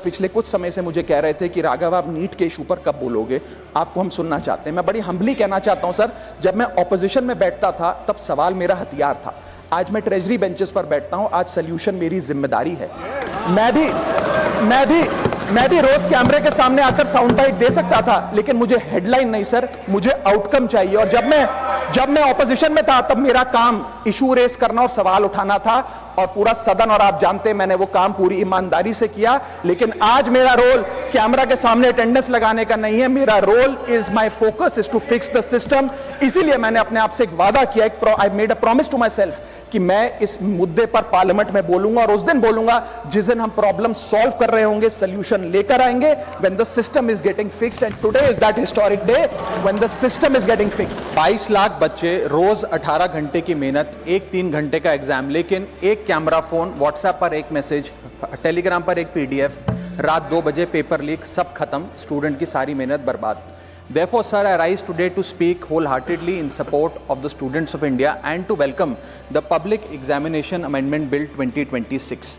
पिछले कुछ समय से मुझे कह रहे थे कि राघव आप नीट के इशू पर कब बोलोगे, आपको हम सुनना चाहते हैं। मैं बड़ी हम्बली कहना चाहता हूं सर, जब मैं ऑपोजिशन में बैठता था तब सवाल मेरा हथियार था। आज मैं ट्रेजरी बेंचेस पर बैठता हूं, आज सोल्यूशन मेरी जिम्मेदारी है। मैं भी रोज कैमरे के सामने आकर साउंड बाइट दे सकता था, लेकिन मुझे हेडलाइन नहीं सर, मुझे आउटकम चाहिए। और जब मैं ऑपोजिशन में था तब मेरा काम इशू रेस करना और सवाल उठाना था, और पूरा सदन और आप जानते हैं मैंने वो काम पूरी ईमानदारी से किया। लेकिन आज मेरा रोल कैमरा के सामने अटेंडेंस लगाने का नहीं है, मेरा role is my focus is to fix the system. इसीलिए मैंने अपने आप से एक वादा किया, I made a promise to myself कि मैं इस मुद्दे पर पार्लियामेंट में बोलूंगा, और उस दिन बोलूंगा जिस दिन हम प्रॉब्लम सॉल्व कर रहे होंगे, सोल्यूशन लेकर आएंगे, when the system is getting fixed. And today is that historic day when the system is getting fixed. 22 lakh बच्चे, रोज 18 घंटे की मेहनत, एक 3 घंटे का एग्जाम, लेकिन एक कैमरा फोन, व्हाट्सएप पर एक मैसेज, टेलीग्राम पर एक पीडीएफ, रात 2 बजे पेपर लीक, सब खत्म, स्टूडेंट की सारी मेहनत बर्बाद। Therefore, sir, I rise today to speak wholeheartedly in support of the students of India and to welcome the Public Examination Amendment Bill 2026.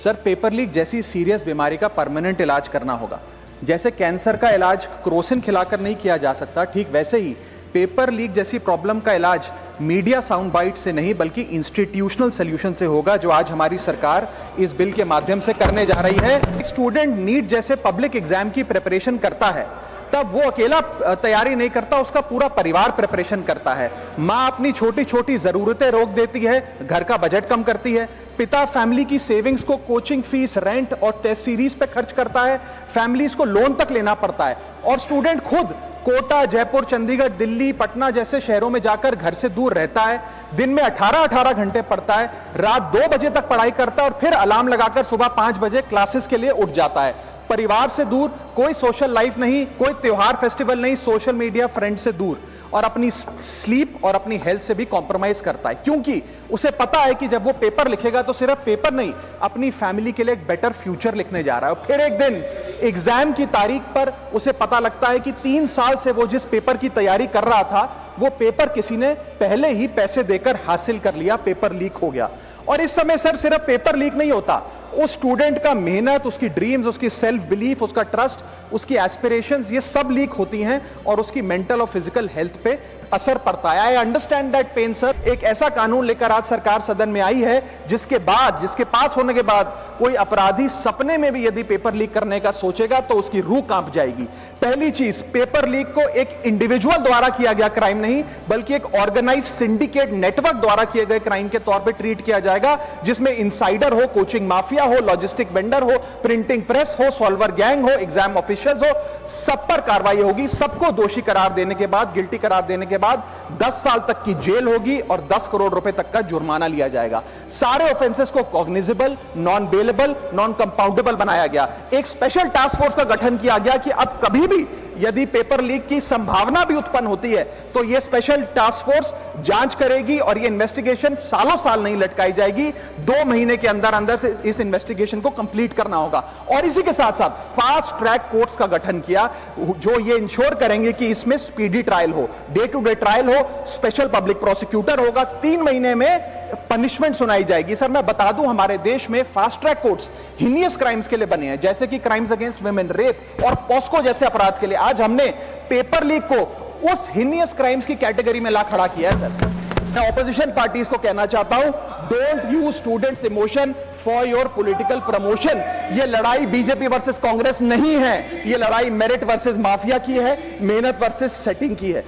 Sir, paper leak जैसी सीरियस बीमारी का परमानेंट इलाज करना होगा। जैसे कैंसर का इलाज क्रोसिन खिलाकर नहीं किया जा सकता, ठीक वैसे ही पेपर लीक जैसी प्रॉब्लम का इलाज मीडिया साउंड बाइट से नहीं बल्कि इंस्टीट्यूशनल सोल्यूशन से होगा, जो आज हमारी सरकार इस बिल के माध्यम से करने जा रही है। एक स्टूडेंट नीट जैसे पब्लिक एग्जाम की प्रिपरेशन करता है, तब वो अकेला तैयारी नहीं करता, उसका पूरा परिवार प्रिपरेशन करता है। माँ अपनी छोटी छोटी जरूरतें रोक देती है, घर का बजट कम करती है। पिता फैमिली की सेविंग्स को कोचिंग फीस, रेंट और टेस्ट सीरीज पे खर्च करता है। फैमिलीज को लोन तक लेना पड़ता है, और स्टूडेंट खुद कोटा, जयपुर, चंडीगढ़, दिल्ली, पटना जैसे शहरों में जाकर घर से दूर रहता है। दिन में 18-18 घंटे पढ़ता है, रात 2 बजे तक पढ़ाई करता है, और फिर अलार्म लगाकर सुबह 5 बजे क्लासेस के लिए उठ जाता है। परिवार से दूर, कोई सोशल लाइफ नहीं, कोई त्योहार फेस्टिवल नहीं, सोशल मीडिया, फ्रेंड से दूर, और अपनी स्लीप और अपनी हेल्थ से भी कॉम्प्रोमाइज करता है, क्योंकि उसे पता है कि जब वो पेपर लिखेगा तो सिर्फ पेपर नहीं, अपनी फैमिली के लिए एक बेटर फ्यूचर लिखने जा रहा है। और फिर एक दिन एग्जाम की तारीख पर उसे पता लगता है कि 3 साल से वो जिस पेपर की तैयारी कर रहा था, वो पेपर किसी ने पहले ही पैसे देकर हासिल कर लिया, पेपर लीक हो गया। और इस समय सर सिर्फ पेपर लीक नहीं होता, उस स्टूडेंट का मेहनत, उसकी ड्रीम्स, उसकी सेल्फ बिलीफ, उसका ट्रस्ट, उसकी एस्पिरेशंस, ये सब लीक होती हैं, और उसकी मेंटल और फिजिकल हेल्थ पे असर पड़ता है। I understand that pain sir. एक ऐसा कानून लेकर आज सरकार सदन में आई है जिसके पास होने के बाद कोई अपराधी सपने में भी यदि पेपर लीक करने का सोचेगा तो उसकी रूह कांप जाएगी। पहली चीज, पेपर लीक को एक इंडिविजुअल द्वारा किया गया क्राइम नहीं, बल्कि एक ऑर्गेनाइज्ड सिंडिकेट नेटवर्क द्वारा किए गए क्राइम के तौर पे ट्रीट किया जाएगा, जिसमें इनसाइडर हो, कोचिंग माफिया हो, लॉजिस्टिक वेंडर हो, प्रिंटिंग प्रेस हो, सॉल्वर गैंग हो, एग्जाम ऑफिशियल्स हो, सब पर कार्रवाई होगी। सबको दोषी करार देने के बाद, गिल्टी करार देने के बाद 10 साल तक की जेल होगी और 10 करोड़ रुपए तक का जुर्माना लिया जाएगा। सारे ऑफेंसेस को cognizable, non bailable, non compoundable बनाया गया। एक स्पेशल टास्क फोर्स का गठन किया गया कि अब कभी भी यदि पेपर लीक की संभावना भी उत्पन्न होती है तो यह स्पेशल टास्क फोर्स जांच करेगी, और यह इन्वेस्टिगेशन सालों साल नहीं लटकाई जाएगी। 2 महीने के अंदर अंदर से इस इन्वेस्टिगेशन को कंप्लीट करना होगा। और इसी के साथ साथ फास्ट ट्रैक कोर्ट्स का गठन किया, जो ये इंश्योर करेंगे कि इसमें स्पीडी ट्रायल हो, डे टू डे ट्रायल हो, स्पेशल पब्लिक प्रोसिक्यूटर होगा, 3 महीने में पनिशमेंट सुनाई जाएगी। सर मैं बता दूं, हमारे देश में fast track courts heinous crimes के लिए बने हैं, जैसे कि क्राइम्स अगेंस्ट वुमेन, रेप और पॉस्को जैसे अपराध के लिए। आज हमने पेपर लीक को उस हिनियस क्राइम्स की कैटेगरी में ला खड़ा किया है। सर मैं ऑपोजिशन पार्टीज को कहना चाहता हूं, don't use students emotion for your political promotion. ये लड़ाई बीजेपी वर्सेस कांग्रेस नहीं है, ये लड़ाई मेरिट वर्सेस माफिया की है, मेहनत वर्सेस सेटिंग की है।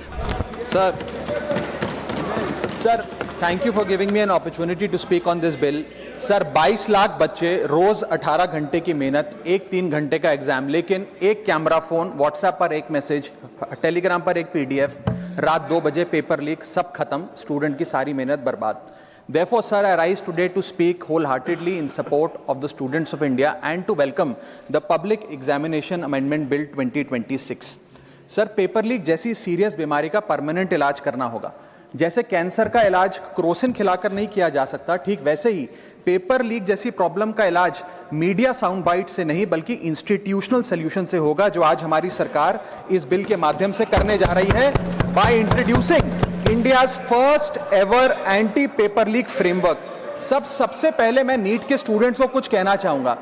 Sir thank you for giving me an opportunity to speak on this bill. Sir 22 lakh बच्चे, रोज 18 घंटे की मेहनत, एक 3 घंटे का एग्जाम, लेकिन एक कैमरा फोन, व्हाट्सएप पर एक मैसेज, टेलीग्राम पर एक पीडीएफ, रात 2 बजे पेपर लीक, सब खत्म, स्टूडेंट की सारी मेहनत बर्बाद। Therefore, sir, I rise today to speak wholeheartedly in support of the students of India and to welcome the Public Examination Amendment Bill 2026. Sir paper leak जैसी सीरियस बीमारी का परमानेंट इलाज करना होगा। जैसे कैंसर का इलाज क्रोसिन खिलाकर नहीं किया जा सकता, ठीक वैसे ही पेपर लीक जैसी प्रॉब्लम का इलाज मीडिया साउंड बाइट से नहीं बल्कि इंस्टीट्यूशनल सोल्यूशन से होगा, जो आज हमारी सरकार इस बिल के माध्यम से करने जा रही है, by introducing India's first ever anti paper leak framework. सबसे पहले मैं नीट के स्टूडेंट्स को कुछ कहना चाहूंगा।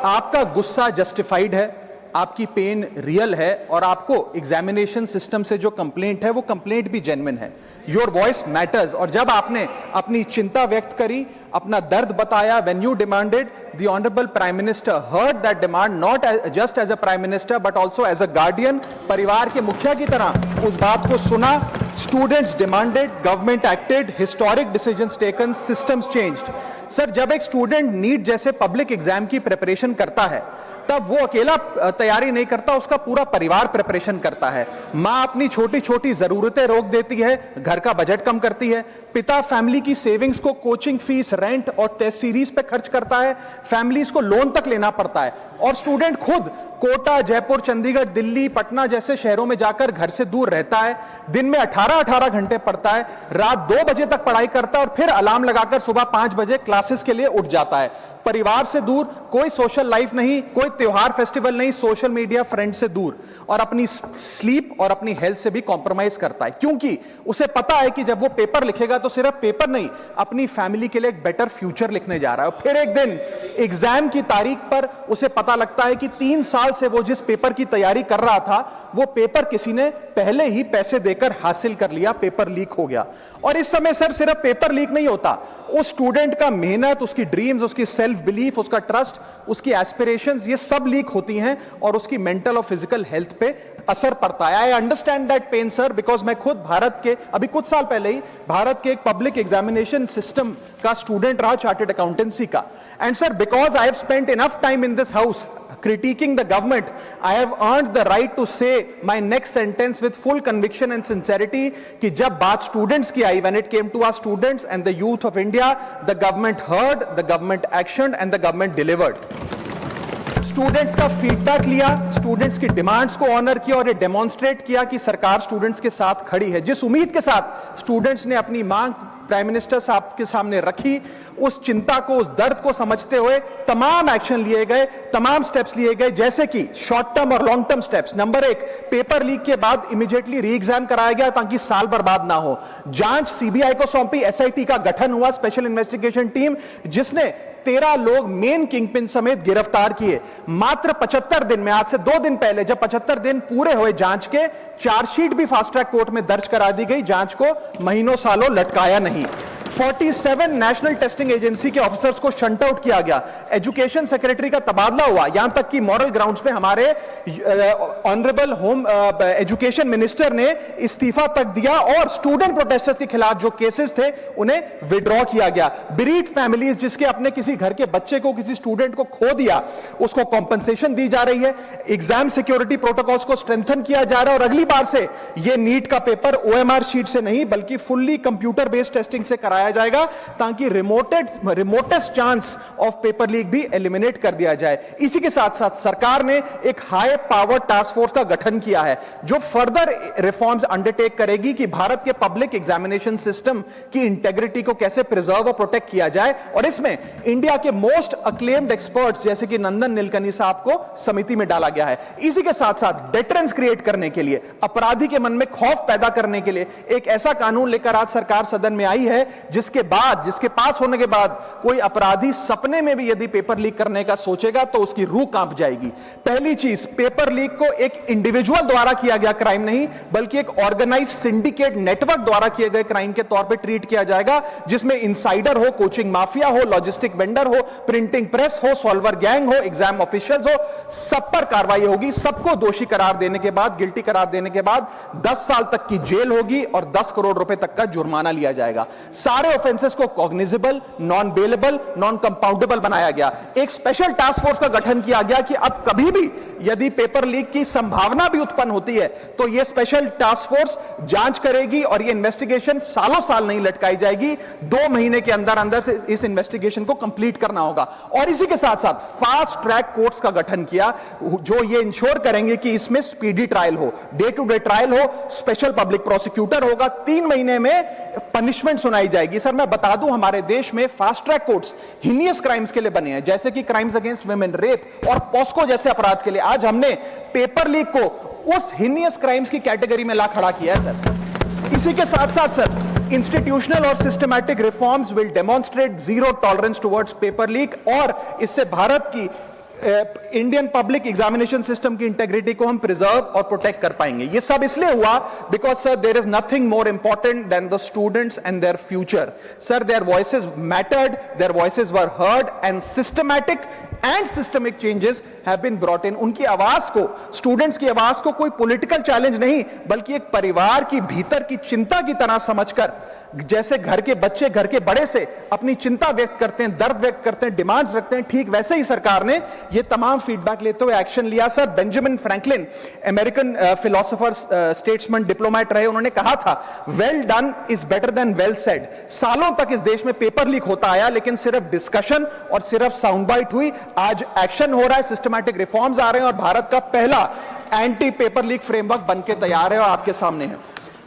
आपका गुस्सा जस्टिफाइड है, आपकी पेन रियल है और आपको एग्जामिनेशन सिस्टम से जो कंप्लेंट है वो कंप्लेंट भी जेन्युइन है। Your voice matters. और जब आपने अपनी चिंता व्यक्त करी, अपना दर्द बताया, when you demanded, the honourable prime minister heard that demand, not just as a prime minister but also as a guardian, परिवार के मुखिया की तरह उस बात को सुना। Students demanded, government acted, historic decisions taken, systems changed. Sir, जब एक स्टूडेंट नीट जैसे पब्लिक एग्जाम की प्रिपरेशन करता है तब वो अकेला तैयारी नहीं करता, उसका पूरा परिवार प्रिपरेशन करता है। माँ अपनी छोटी छोटी जरूरतें रोक देती है, घर का बजट कम करती है, पिता फैमिली की सेविंग्स को कोचिंग फीस, रेंट और टेस्ट सीरीज पे खर्च करता है, फैमिलीज को लोन तक लेना पड़ता है, और स्टूडेंट खुद कोटा, जयपुर, चंडीगढ़, दिल्ली, पटना जैसे शहरों में जाकर घर से दूर रहता है, दिन में 18-18 घंटे पढ़ता है, रात 2 बजे तक पढ़ाई करता है और फिर अलार्म लगाकर सुबह 5 बजे क्लासेस के लिए उठ जाता है। परिवार से दूर, कोई सोशल लाइफ नहीं, कोई त्योहार फेस्टिवल नहीं, सोशल मीडिया, फ्रेंड से दूर, और अपनी स्लीप और अपनी हेल्थ से भी कॉम्प्रोमाइज करता है, क्योंकि उसे पता है कि जब वो पेपर लिखेगा तो सिर्फ पेपर नहीं, अपनी फैमिली के लिए एक बेटर फ्यूचर लिखने जा रहा है। और फिर एक दिन एग्जाम की तारीख पर उसे पता लगता है कि 3 साल से वो जिस पेपर की तैयारी कर रहा था वो पेपर किसी ने पहले ही पैसे देकर हासिल कर लिया, पेपर लीक हो गया। और इस समय सर सिर्फ पेपर लीक नहीं होता, उस स्टूडेंट का मेहनत, उसकी ड्रीम्स, उसकी सेल्फ बिलीफ, उसका ट्रस्ट, उसकी एस्पिरेशंस, ये सब लीक होती हैं और उसकी मेंटल और फिजिकल हेल्थ पे असर पड़ता है। I understand that pain sir, because मैं खुद भारत के, अभी कुछ साल पहले ही भारत के एक पब्लिक एग्जामिनेशन सिस्टम का स्टूडेंट रहा, चार्टर्ड अकाउंटेंसी का। And sir, because I have spent enough time in this house critiquing the government, I have earned the right to say my next sentence with full conviction and sincerity कि जब बात students की आई, when it came to our students and the youth of India, the government heard, the government actioned and the government delivered. Students का feedback लिया, students की demands को honour किया और ये डेमोन्स्ट्रेट किया कि सरकार स्टूडेंट्स के साथ खड़ी है। जिस उम्मीद के साथ स्टूडेंट्स ने अपनी मांग प्राइम मिनिस्टर साहब के सामने रखी, उस चिंता को, उस दर्द को समझते हुए तमाम एक्शन लिए गए, तमाम स्टेप्स लिए गए, जैसे कि शॉर्ट टर्म और long term steps. Number 1, paper leak के बाद इमीडिएटली री एग्जाम कराया गया ताकि साल बर्बाद ना हो। जांच सीबीआई को सौंपी, एसआईटी का गठन हुआ, स्पेशल इन्वेस्टिगेशन टीम, जिसने 13 लोग मेन किंगपिन समेत गिरफ्तार किए। मात्र 75 दिन में, आज से 2 दिन पहले जब 75 दिन पूरे हुए जांच के, चार्जशीट भी फास्ट ट्रैक कोर्ट में दर्ज करा दी गई, जांच को महीनों सालों लटकाया नहीं। 47 नेशनल टेस्टिंग एजेंसी के ऑफिसर्स को शंट आउट किया गया, एजुकेशन सेक्रेटरी का तबादला हुआ, यहां तक कि मॉरल ग्राउंड्स पे हमारे ऑनरेबल होम एजुकेशन मिनिस्टर ने इस्तीफा तक दिया और स्टूडेंट प्रोटेस्टर्स के खिलाफ जो केसेस थे उन्हें विड्रॉ किया गया। बेरीड फैमिलीज जिसके अपने किसी घर के बच्चे को, किसी स्टूडेंट को खो दिया, उसको कॉम्पनसेशन दी जा रही है। एग्जाम सिक्योरिटी प्रोटोकॉल्स को स्ट्रेंथन किया जा रहा है और अगली बार से यह नीट का पेपर ओएमआर शीट से नहीं बल्कि फुल्ली कंप्यूटर बेस्ड टेस्टिंग से कराया जाएगा ताकि remotest chance of paper leak भी एलिमिनेट कर दिया जाए। इसी के साथ साथ सरकार ने एक हाई पावर टास्क फोर्स का गठन किया है जो फर्दर रिफॉर्म्स अंडरटेक करेगी कि भारत के पब्लिक एग्जामिनेशन सिस्टम की इंटेग्रिटी को कैसे प्रिजर्व और प्रोटेक्ट किया जाए, और इसमें इंडिया के मोस्ट अक्लेम्ड एक्सपर्ट्स जैसे कि नंदन नीलकनी साहब को समिति में डाला गया है। इसी के साथ साथ डेटरेंस क्रिएट करने के लिए, अपराधी के मन में खौफ पैदा करने के लिए एक ऐसा कानून लेकर आज सरकार सदन में आई है जिसके पास होने के बाद कोई अपराधी सपने में भी यदि पेपर लीक करने का सोचेगा तो उसकी रूह कांप जाएगी। पहली चीज, पेपर लीक को एक इंडिविजुअल द्वारा किया गया क्राइम नहीं बल्कि एक ऑर्गेनाइज्ड सिंडिकेट नेटवर्क द्वारा किए गए क्राइम के तौर पे ट्रीट किया जाएगा, जिसमें इनसाइडर हो, कोचिंग माफिया हो, लॉजिस्टिक वेंडर हो, प्रिंटिंग प्रेस हो, सॉल्वर गैंग हो, एग्जाम ऑफिशियल्स हो, सब पर कार्रवाई होगी। सबको दोषी करार देने के बाद, गिल्टी करार देने के बाद 10 साल तक की जेल होगी और 10 करोड़ रुपए तक का जुर्माना लिया जाएगा। सारे ऑफेंसेस को cognizable, non bailable, non compoundable बनाया गया। एक स्पेशल टास्क फोर्स का गठन किया गया कि अब कभी भी यदि पेपर लीक की संभावना भी उत्पन्न होती है तो यह स्पेशल टास्क फोर्स जांच करेगी और यह इन्वेस्टिगेशन सालों साल नहीं लटकाई जाएगी। 2 महीने के अंदर अंदर से इस इन्वेस्टिगेशन को कंप्लीट करना होगा। और इसी के साथ साथ फास्ट ट्रैक कोर्ट्स का गठन किया जो यह इंश्योर करेंगे कि इसमें स्पीडी ट्रायल हो, डे टू डे ट्रायल हो, स्पेशल पब्लिक प्रोसिक्यूटर होगा, 3 महीने में पनिशमेंट सुनाई जाएगी। सर मैं बता दूं, हमारे देश में fast track courts heinous crimes के लिए बने हैं, जैसे कि क्राइम्स अगेंस्ट वुमेन, रेप और पॉस्को जैसे अपराध के लिए। आज हमने पेपर लीक को उस हिनियस क्राइम्स की कैटेगरी में ला खड़ा किया है सर। इसी के साथ साथ सर इंस्टीट्यूशनल और systematic reforms will demonstrate zero tolerance towards paper leak और इससे भारत की इंडियन पब्लिक एग्जामिनेशन सिस्टम की इंटेग्रिटी को हम प्रिजर्व और प्रोटेक्ट कर पाएंगे। ये सब इसलिए हुआ because sir there is nothing more important than the students and their future. Sir their voices mattered, their voices were heard and systematic and systemic changes have been brought in. उनकी आवाज को, students की आवाज को कोई political challenge नहीं बल्कि एक परिवार की भीतर की चिंता की तरह समझकर, जैसे घर के बच्चे घर के बड़े से अपनी चिंता व्यक्त करते हैं, दर्द व्यक्त करते हैं, डिमांड्स रखते हैं, ठीक वैसे ही सरकार ने ये तमाम फीडबैक लेते हुए एक्शन लिया। Sir Benjamin Franklin American philosopher, statesman, diplomat रहे, उन्होंने कहा था well done is better than well said. सालों तक इस देश में पेपर लीक होता आया लेकिन सिर्फ डिस्कशन और सिर्फ साउंड बाइट हुई। आज एक्शन हो रहा है, सिस्टमैटिक रिफॉर्म्स आ रहे हैं और भारत का पहला एंटी पेपर लीक फ्रेमवर्क बनके तैयार है और आपके सामने है।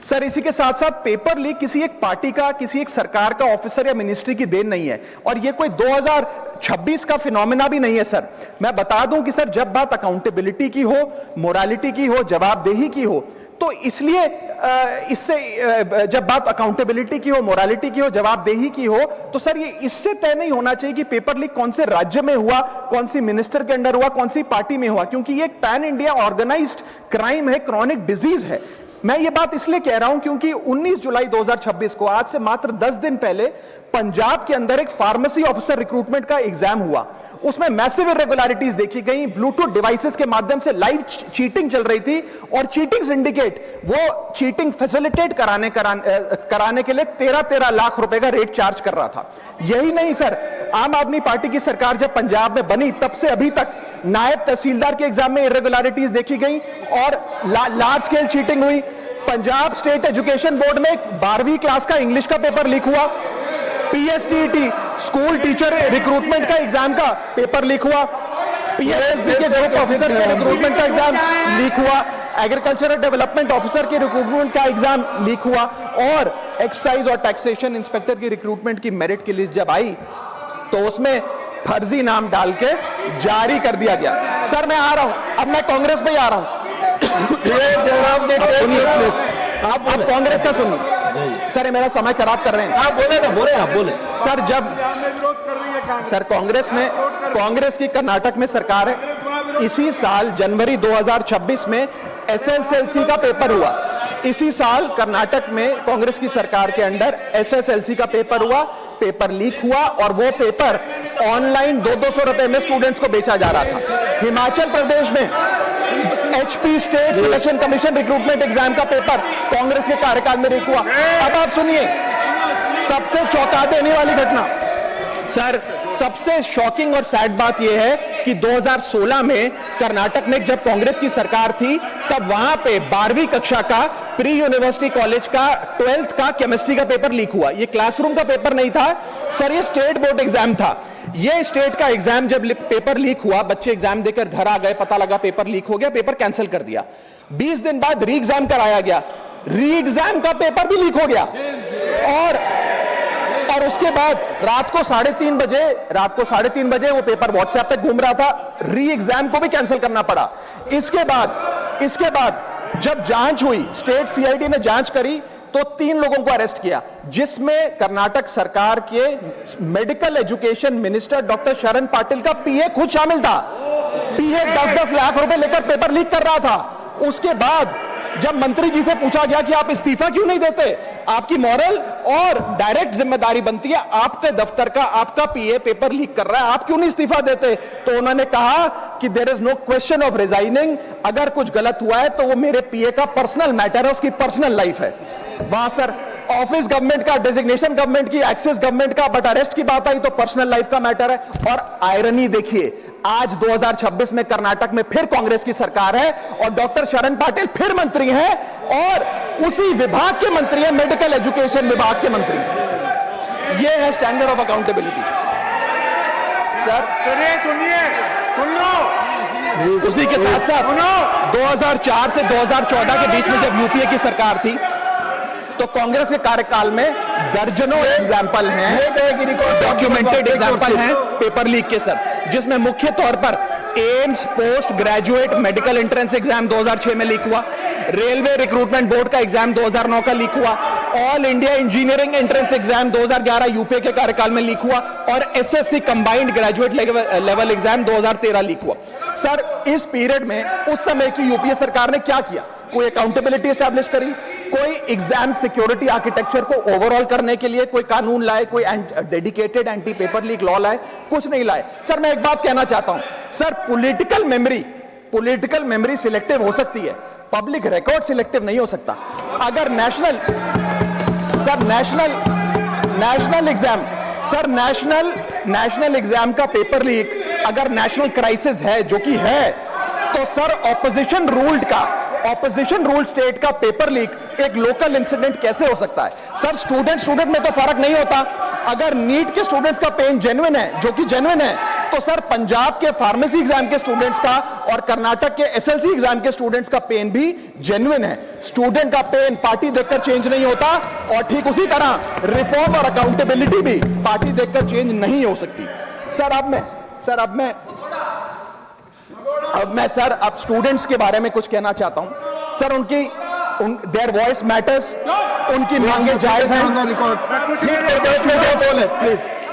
सर इसी के साथ साथ पेपर लीक किसी एक पार्टी का, किसी एक सरकार का ऑफिसर या मिनिस्ट्री की देन नहीं है और ये कोई 2026 का फिनोमेना भी नहीं है। सर मैं बता दूं कि सर जब बात अकाउंटेबिलिटी की हो, मोरालिटी की हो, जवाबदेही की हो, तो इसलिए इससे जब बात अकाउंटेबिलिटी की हो, मोरालिटी की हो, जवाबदेही की हो, तो सर ये इससे तय नहीं होना चाहिए कि पेपर लीक कौन से राज्य में हुआ, कौन सी मिनिस्टर के अंडर हुआ, कौन सी पार्टी में हुआ, क्योंकि ये एक पैन इंडिया ऑर्गेनाइज्ड क्राइम है, क्रॉनिक डिजीज है। मैं ये बात इसलिए कह रहा हूं क्योंकि 19 जुलाई 2026 को, आज से मात्र 10 दिन पहले, पंजाब के अंदर एक फार्मेसी ऑफिसर रिक्रूटमेंट का एग्जाम हुआ। उसमें मैसिव इरेगुलरिटीज देखी गई, ब्लूटूथ डिवाइसेस के माध्यम से लाइव चीटिंग चल रही थी और चीटिंग सिंडिकेट वो चीटिंग फैसिलिटेट कराने के लिए 13 लाख रुपए का रेट चार्ज कर रहा था। यही नहीं सर, आम आदमी पार्टी की सरकार जब पंजाब में बनी तब से अभी तक नायब तहसीलदार के एग्जाम में इरेगुलरिटीज देखी गई और लार्ज स्केल चीटिंग हुई। पंजाब स्टेट एजुकेशन बोर्ड में 12वीं क्लास का इंग्लिश का पेपर लीक हुआ, पीएसटीईटी स्कूल टीचर रिक्रूटमेंट का एग्जाम का पेपर लीक हुआ, पीएसबी के ग्रुप ऑफिसर के रिक्रूटमेंट का एग्जाम लीक हुआ, एग्रीकल्चरल डेवलपमेंट ऑफिसर के रिक्रूटमेंट का एग्जाम लीक हुआ और एक्साइज और टैक्सेशन इंस्पेक्टर की रिक्रूटमेंट की मेरिट की लिस्ट जब आई तो उसमें फर्जी नाम डाल के जारी कर दिया गया। सर मैं आ रहा हूं, अब मैं कांग्रेस में आ रहा हूं। आप कांग्रेस का सुनिए सर, ये मेरा समय खराब कर रहे हैं। आप बोले ना, बोले आप बोले। सर जब सर कांग्रेस की कर्नाटक में सरकार है, इसी साल जनवरी 2026 में एसएसएलसी का पेपर हुआ। इसी साल कर्नाटक में कांग्रेस की सरकार के अंडर एसएसएलसी का पेपर हुआ, पेपर लीक हुआ और वो पेपर ऑनलाइन 200 रुपए में स्टूडेंट्स को बेचा जा रहा था। हिमाचल प्रदेश में HP state selection commission recruitment exam का पेपर कांग्रेस के कार्यकाल में लीक हुआ। अब आप सुनिए सबसे चौंका देने वाली घटना, सर सबसे शॉकिंग और सैड बात यह है कि 2016 में कर्नाटक में जब कांग्रेस की सरकार थी तब वहां पे 12वीं कक्षा का प्री यूनिवर्सिटी कॉलेज का 12th का केमिस्ट्री का पेपर लीक हुआ। ये क्लासरूम का पेपर नहीं था सर, ये स्टेट बोर्ड एग्जाम था। ये स्टेट का एग्जाम जब पेपर लीक हुआ, बच्चे एग्जाम देकर घर आ गए, पता लगा पेपर लीक हो गया, पेपर कैंसिल कर दिया। 20 दिन बाद री एग्जाम कराया गया, री एग्जाम का पेपर भी लीक हो गया और उसके बाद रात को 3:30 बजे वो पेपर व्हाट्सएप पे घूम रहा था, री एग्जाम को भी कैंसिल करना पड़ा। इसके बाद जब जांच हुई, स्टेट सीआईडी ने जांच करी तो 3 लोगों को अरेस्ट किया, जिसमें कर्नाटक सरकार के मेडिकल एजुकेशन मिनिस्टर डॉक्टर शरण पाटिल का पीए खुद शामिल था। पीए 10-10 लाख रुपए लेकर पेपर लीक कर रहा था। उसके बाद जब मंत्री जी से पूछा गया कि आप इस्तीफा क्यों नहीं देते, आपकी मॉरल और डायरेक्ट जिम्मेदारी बनती है, आपके दफ्तर का आपका पीए पेपर लीक कर रहा है, आप क्यों नहीं इस्तीफा देते, तो उन्होंने कहा कि there is no question of resigning, अगर कुछ गलत हुआ है तो वो मेरे पीए का पर्सनल मैटर है, उसकी पर्सनल लाइफ है। वहां सर ऑफिस गवर्नमेंट का, डेजिग्नेशन गवर्नमेंट की, एक्सेस गवर्नमेंट का, बट अरेस्ट की बात आई तो पर्सनल लाइफ का मैटर है। और आयरनी देखिए, आज 2026 में कर्नाटक में फिर कांग्रेस की सरकार है और डॉक्टर शरण पाटिल फिर मंत्री हैं और उसी विभाग के मंत्री हैं, मेडिकल एजुकेशन विभाग के मंत्री। ये है स्टैंडर्ड ऑफ अकाउंटेबिलिटी। सर सुन लो, उसी के साथ साथ 2004 से 2014 के बीच में जब यूपीए की सरकार थी तो कांग्रेस के कार्यकाल में दर्जनों एग्जाम्पल हैं, डॉक्यूमेंटेड एग्जाम्पल हैं पेपर लीक के सर, जिसमें मुख्य तौर पर AIIMS post graduate medical entrance exam 2006 में लीक हुआ, रेलवे रिक्रूटमेंट बोर्ड का एग्जाम 2009 का लीक हुआ all India engineering entrance exam 2011 UPA के कार्यकाल में लीक हुआ और SSC combined graduate level exam 2013 leak हुआ। सर इस पीरियड में उस समय की यूपीए सरकार ने क्या किया? कोई अकाउंटेबिलिटी एस्टैब्लिश करी, कोई एग्जाम सिक्योरिटी आर्किटेक्चर को ओवरऑल करने के लिए कोई कानून लाए, कोई dedicated anti paper leak law लाए? कुछ नहीं लाए। सर मैं एक बात कहना चाहता हूं, सर पॉलिटिकल मेमोरी सिलेक्टिव हो सकती है, पब्लिक रिकॉर्ड सिलेक्टिव नहीं हो सकता। अगर नेशनल एग्जाम का पेपर लीक अगर नेशनल क्राइसिस है, जो कि है, तो सर ऑपोजिशन रूल्ड स्टेट का पेपर लीक एक लोकल इंसिडेंट कैसे हो सकता है? सर स्टूडेंट में तो फर्क नहीं होता। अगर नीट के स्टूडेंट्स का पेन जेन्युइन है, जो कि जेन्युइन है, तो सर पंजाब के फार्मेसी एग्जाम के स्टूडेंट्स का और कर्नाटक के एसएलसी एग्जाम के स्टूडेंट्स का पेन भी जेन्युइन है। स्टूडेंट का पेन पार्टी देखकर चेंज नहीं होता और ठीक उसी तरह रिफॉर्म और अकाउंटेबिलिटी भी पार्टी देखकर चेंज नहीं हो सकती। अब स्टूडेंट्स के बारे में कुछ कहना चाहता हूं। सर देयर वॉइस मैटर्स, उनकी मांगे जायज हैं।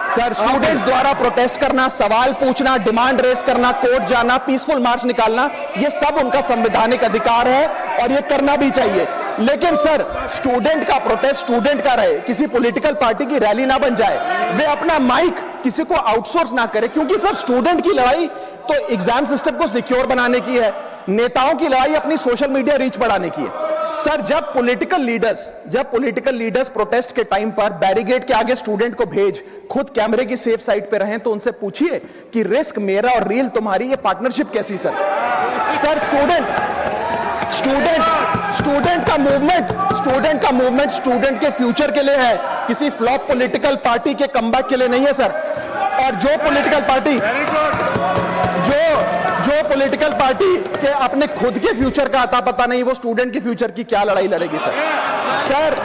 सर स्टूडेंट्स द्वारा प्रोटेस्ट करना, सवाल पूछना, डिमांड रेस करना, कोर्ट जाना, पीसफुल मार्च निकालना, ये सब उनका संवैधानिक अधिकार है और ये करना भी चाहिए। लेकिन सर स्टूडेंट का प्रोटेस्ट स्टूडेंट का रहे, किसी पॉलिटिकल पार्टी की रैली ना बन जाए, वे अपना माइक किसी को आउटसोर्स ना करे, क्योंकि सर स्टूडेंट की लड़ाई तो एग्जाम सिस्टम को सिक्योर बनाने की है, नेताओं की लड़ाई अपनी सोशल मीडिया रीच बढ़ाने की है। सर जब पॉलिटिकल लीडर्स प्रोटेस्ट के टाइम पर बैरिकेड के आगे स्टूडेंट को भेज खुद कैमरे की सेफ साइड पे रहें, तो उनसे पूछिए कि रिस्क मेरा और रील तुम्हारी, ये पार्टनरशिप कैसी? सर स्टूडेंट का मूवमेंट स्टूडेंट के फ्यूचर के लिए है, किसी फ्लॉप पॉलिटिकल पार्टी के कमबैक के लिए नहीं है। सर और जो पॉलिटिकल पार्टी के अपने खुद के फ्यूचर का अता पता नहीं, वो स्टूडेंट के फ्यूचर की क्या लड़ाई लड़ेगी? सर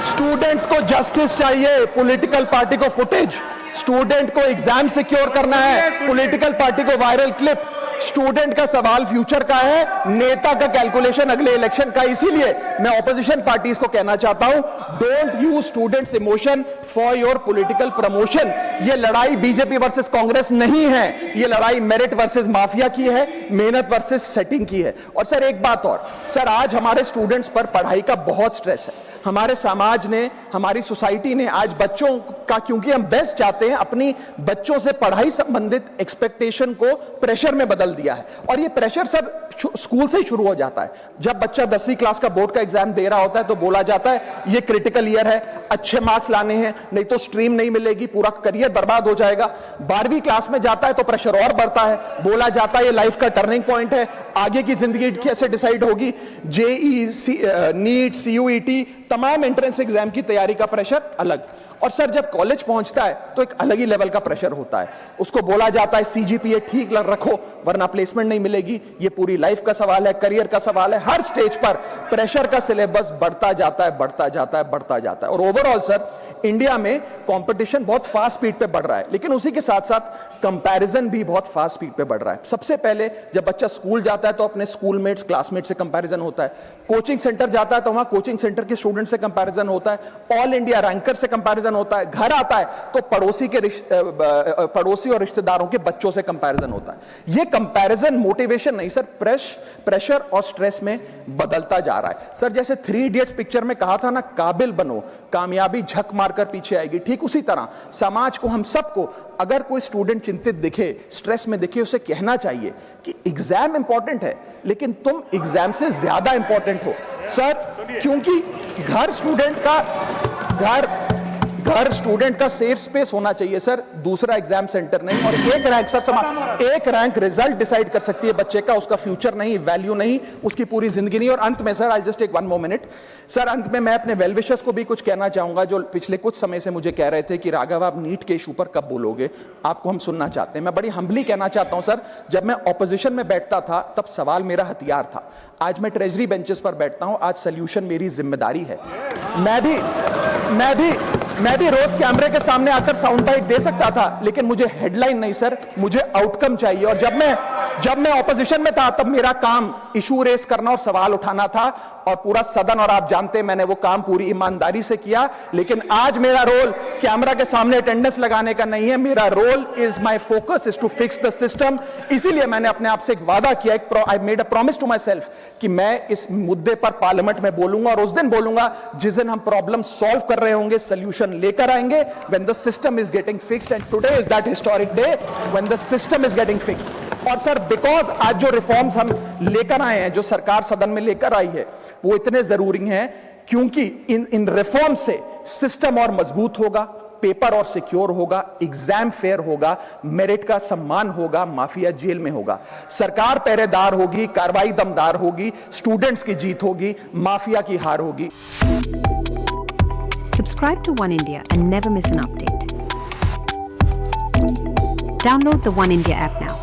स्टूडेंट्स को जस्टिस चाहिए, पॉलिटिकल पार्टी को फुटेज। स्टूडेंट को एग्जाम सिक्योर करना है, पॉलिटिकल पार्टी को वायरल क्लिप। स्टूडेंट का सवाल फ्यूचर का है, नेता का कैलकुलेशन अगले इलेक्शन का। इसीलिए मैं ऑपोजिशन पार्टीज को कहना चाहता हूं, don't use students emotion for your political promotion. ये लड़ाई बीजेपी वर्सेस कांग्रेस नहीं है, ये लड़ाई मेरिट वर्सेस माफिया की है, मेहनत वर्सेस सेटिंग की है। और सर एक बात और, सर आज हमारे स्टूडेंट्स पर पढ़ाई का बहुत स्ट्रेस है। हमारे समाज ने, हमारी सोसाइटी ने आज बच्चों का, क्योंकि हम बेस्ट चाहते हैं, अपनी बच्चों से पढ़ाई संबंधित एक्सपेक्टेशन को प्रेशर में बदल दिया है। और ये प्रेशर सर स्कूल से ही शुरू हो जाता है। जब बच्चा 10वीं क्लास का बोर्ड का एग्जाम दे रहा होता है तो बोला जाता है ये क्रिटिकल ईयर है, अच्छे मार्क्स लाने हैं, नहीं तो स्ट्रीम नहीं मिलेगी, पूरा करियर बर्बाद हो जाएगा। 12वीं क्लास में जाता है तो प्रेशर और बढ़ता है, बोला जाता है ये लाइफ का टर्निंग पॉइंट है, आगे की जिंदगी कैसे डिसाइड होगी। जेई, नीट, सीयूईटी, तमाम एंट्रेंस एग्जाम की तैयारी का प्रेशर अलग। और सर जब कॉलेज पहुंचता है तो एक अलग ही लेवल का प्रेशर होता है। उसको बोला जाता है सीजीपीए ठीक रखो वरना प्लेसमेंट नहीं मिलेगी। ये पूरी लाइफ का सवाल है, करियर का सवाल है। हर स्टेज पर प्रेशर का सिलेबस बढ़ता जाता है। और ओवरऑल सर इंडिया में कंपटीशन बहुत फास्ट स्पीड पे बढ़ रहा है, लेकिन उसी के साथ साथ कंपैरिजन भी बहुत फास्ट स्पीड पे बढ़ रहा है। सबसे पहले जब बच्चा स्कूल जाता है तो अपने स्कूलमेट्स, क्लासमेट से कंपैरिजन होता है। कोचिंग सेंटर जाता है तो वहां कोचिंग सेंटर के स्टूडेंट से कंपैरिजन होता है। ऑल इंडिया रैंकर से कंपैरिजन होता है। घर आता है तो पड़ोसी और रिश्तेदारों के बच्चों से कंपैरिजन होता है। यह कंपैरिजन मोटिवेशन नहीं सर, प्रेशर और स्ट्रेस में बदलता जा रहा है। सर जैसे 3 इडियट्स पिक्चर में कहा था ना, काबिल बनो, कामयाबी झक मारकर पीछे आएगी, ठीक उसी तरह समाज को, हम सबको, अगर कोई स्टूडेंट चिंतित दिखे, स्ट्रेस में दिखे, उसे कहना चाहिए कि एग्जाम इंपॉर्टेंट है लेकिन तुम एग्जाम से ज्यादा इंपॉर्टेंट हो सर, क्योंकि घर स्टूडेंट का सेफ स्पेस होना चाहिए सर, दूसरा एग्जाम सेंटर नहीं। और एक रैंक सर, एक रैंक रिजल्ट डिसाइड कर सकती है बच्चे का, उसका फ्यूचर नहीं, वैल्यू नहीं, उसकी पूरी जिंदगी नहीं। और अंत में sir, I just take 1 more minute sir, अंत में मैं अपने वेल विशर्स को भी कुछ कहना चाहूंगा, जो पिछले कुछ समय से मुझे कह रहे थे कि राघव आप नीट के इशू पर कब बोलोगे, आपको हम सुनना चाहते हैं। मैं बड़ी हम्बली कहना चाहता हूं सर, जब मैं ऑपोजिशन में बैठता था तब सवाल मेरा हथियार था, आज मैं ट्रेजरी बेंचेस पर बैठता हूं, आज सोल्यूशन मेरी जिम्मेदारी है। मैं भी रोज कैमरे के सामने आकर साउंड बाइट दे सकता था, लेकिन मुझे हेडलाइन नहीं सर, मुझे आउटकम चाहिए। और जब मैं ऑपोजिशन में था तब मेरा काम इशू रेस करना और सवाल उठाना था, और पूरा सदन, और आप जानते हैं मैंने वो काम पूरी ईमानदारी से किया। लेकिन आज मेरा रोल कैमरा के सामने अटेंडेंस लगाने का नहीं है, मेरा role is my focus is to fix the system. इसीलिए मैंने अपने आप से एक वादा किया, I made a promise to myself कि मैं इस मुद्दे पर पार्लियामेंट में बोलूंगा, और उस दिन बोलूंगा जिस दिन हम प्रॉब्लम सॉल्व कर रहे होंगे, सोल्यूशन लेकर आएंगे, when the system is getting fixed. And today is that historic day when the system is getting fixed. और सर, बिकॉज आज जो रिफॉर्म्स हम लेकर आए हैं, जो सरकार सदन में लेकर आई है, वो इतने जरूरी हैं क्योंकि इन रिफॉर्म से सिस्टम और मजबूत होगा, पेपर और सिक्योर होगा, एग्जाम फेयर होगा, मेरिट का सम्मान होगा, माफिया जेल में होगा, सरकार पहरेदार होगी, कार्रवाई दमदार होगी, स्टूडेंट्स की जीत होगी, माफिया की हार होगी। Subscribe to One India and never miss an update. Download the One India app now.